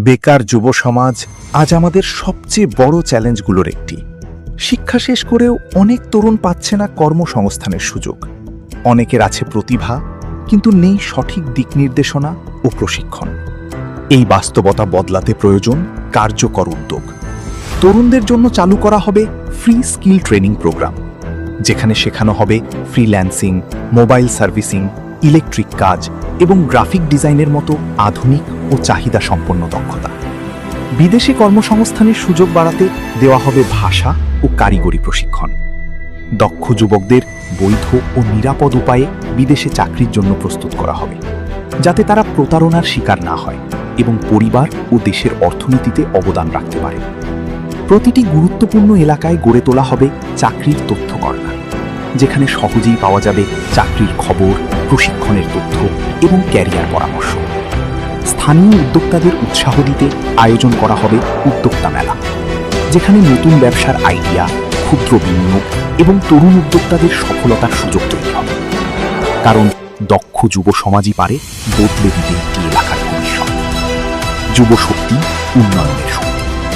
বেকার যুব সমাজ আজ আমাদের সবচেয়ে বড় চ্যালেঞ্জগুলোর একটি। শিক্ষা শেষ করেও অনেক তরুণ পাচ্ছে না কর্মসংস্থানের সুযোগ। অনেকের আছে প্রতিভা, কিন্তু নেই সঠিক দিক নির্দেশনা ও প্রশিক্ষণ। এই বাস্তবতা বদলাতে প্রয়োজন কার্যকর উদ্যোগ। তরুণদের জন্য চালু করা হবে ফ্রি স্কিল ট্রেনিং প্রোগ্রাম, যেখানে শেখানো হবে ফ্রিল্যান্সিং, মোবাইল সার্ভিসিং, ইলেকট্রিক কাজ এবং গ্রাফিক ডিজাইনের মতো আধুনিক ও চাহিদা সম্পন্ন দক্ষতা। বিদেশে কর্মসংস্থানের সুযোগ বাড়াতে দেওয়া হবে ভাষা ও কারিগরি প্রশিক্ষণ। দক্ষ যুবকদের বৈধ ও নিরাপদ উপায়ে বিদেশে চাকরির জন্য প্রস্তুত করা হবে, যাতে তারা প্রতারণার শিকার না হয় এবং পরিবার ও দেশের অর্থনীতিতে অবদান রাখতে পারে। প্রতিটি গুরুত্বপূর্ণ এলাকায় গড়ে তোলা হবে চাকরির তথ্য কর্নার, যেখানে সহজেই পাওয়া যাবে চাকরির খবর, প্রশিক্ষণের তথ্য এবং ক্যারিয়ার পরামর্শ। স্থানীয় উদ্যোক্তাদের উৎসাহ দিতে আয়োজন করা হবে উদ্যোক্তা মেলা, যেখানে নতুন ব্যবসার আইডিয়া, ক্ষুদ্র বিনিয়োগ এবং তরুণ উদ্যোক্তাদের সফলতার সুযোগ তৈরি হবে। কারণ দক্ষ যুব সমাজই পারে বদলে দিতে একটি এলাকার ভবিষ্যৎ। যুব শক্তি, উন্নয়নের শক্তি।